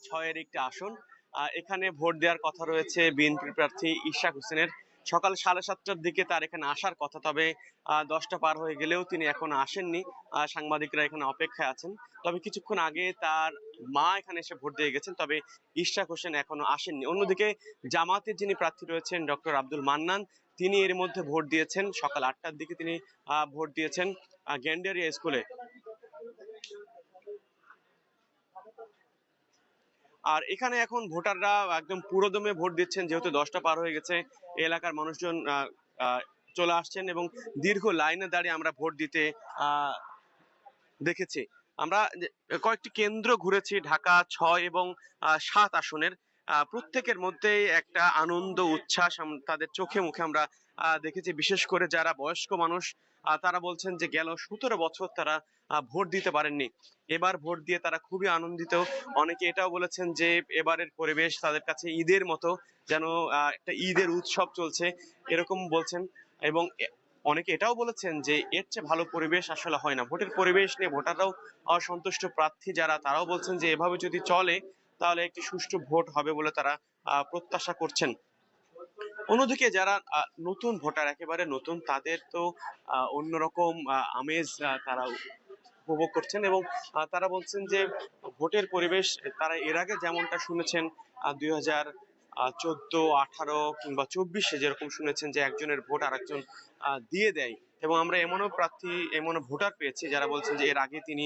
6-এর একটি আসন। এখানে ভোট দেওয়ার কথা রয়েছে বিএনপির প্রার্থী ইশরাক হোসেনের। সকাল 7:30টার দিকে তার এখানে আসার কথা, তবে 10টা পার হয়ে গেলেও তিনি এখনো আসেননি। সাংবাদিকরা এখানে অপেক্ষায় আছেন। তবে কিছুক্ষণ আগে তার মা এখানে এসে ভোট দিয়ে গেছেন, তবে ইশরাক হোসেন এখনো আসেননি। অন্যদিকে জামাতের যিনি প্রার্থী রয়েছেন ডক্টর আব্দুল মান্নান, তিনি এর মধ্যে ভোট দিয়েছেন। সকাল 8টার দিকে তিনি ভোট দিয়েছেন গেন্ডারিয়া স্কুলে। আর এখানে এখন ভোটাররা একদম পুরোদমে ভোট দিচ্ছেন, যেহেতু 10টা পার হয়ে গেছে। এলাকার মানুষজন চলে আসছেন এবং দীর্ঘ লাইনে দাঁড়িয়ে আমরা ভোট দিতে দেখেছি। আমরা কয়েকটি কেন্দ্র ঘুরেছি ঢাকা 6 এবং 7 আসনের। প্রত্যেকের মধ্যেই একটা আনন্দ উচ্ছ্বাস তাদের চোখে মুখে আমরা দেখেছি। বিশেষ করে যারা বয়স্ক মানুষ, তারা বলছেন যে গেল 17 বছর তারা ভোট দিতে পারেননি, এবার ভোট দিয়ে তারা খুবই আনন্দিত। অনেকে এটাও বলেছেন যে এবারের পরিবেশ তাদের কাছে ঈদের মতো, যেন একটা ঈদের উৎসব চলছে এরকম বলছেন। এবং অনেকে এটাও বলেছেন যে এর চেয়ে ভালো পরিবেশ আসলে হয় না। ভোটের পরিবেশ নিয়ে ভোটাররাও অসন্তুষ্ট, প্রার্থী যারা তারাও বলছেন যে এভাবে যদি চলে তাহলে একটি সুষ্ঠু ভোট হবে বলে তারা প্রত্যাশা করছেন। অন্যদিকে যারা নতুন ভোটার, একেবারে নতুন, তাদের তো অন্যরকম আমেজ তারা উপভোগ করছেন এবং তারা বলছেন যে ভোটের পরিবেশ তারা এর আগে যেমনটা শুনেছেন 2014, 18 কিংবা 24-এ যেরকম শুনেছেন যে একজনের ভোট আর একজন দিয়ে দেয়। এবং আমরা এমনও প্রার্থী, এমনও ভোটার পেয়েছি যারা বলছেন যে এর আগে তিনি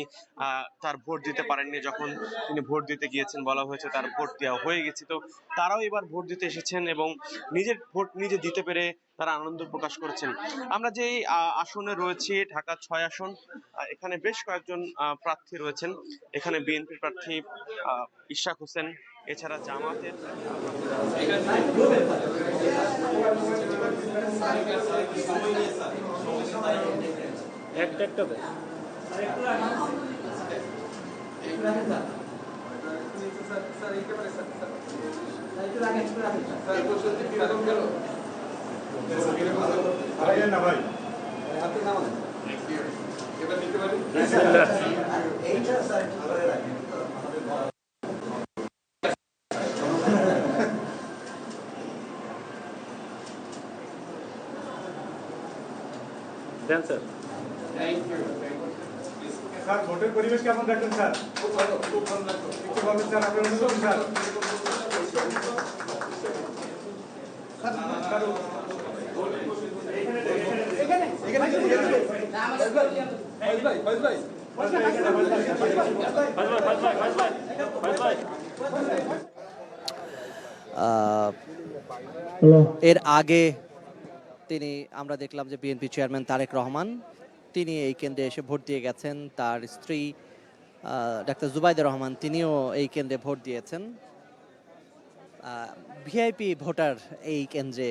তার ভোট দিতে পারেননি, যখন তিনি ভোট দিতে গিয়েছেন বলা হয়েছে তার ভোট দেওয়া হয়ে গেছে। তো তারাও এবার ভোট দিতে এসেছেন এবং নিজের ভোট নিজে দিতে পেরে তারা আনন্দ প্রকাশ করেছেন। আমরা যে আসনে রয়েছি ঢাকা 6 আসন, এখানে বেশ কয়েকজন প্রার্থী রয়েছেন। এখানে বিএনপির প্রার্থী ইশরাক হোসেন, এছাড়া জামাতের স্যার, ভোটের পরিবেশ কেমন দেখেন স্যার? খুব ভালো, খুব ভালো লাগলো। একটু বলেন স্যার, আপনি অনুভব স্যার। এর আগে আমরা দেখলাম যে বিএনপি চেয়ারম্যান তারেক রহমান তিনি এই কেন্দ্রে এসে ভোট দিয়ে গেছেন। তার স্ত্রী ডাক্তার জুবাইদা রহমান তিনিও এই কেন্দ্রে ভোট দিয়েছেন। ভিআইপি ভোটার এই কেন্দ্রে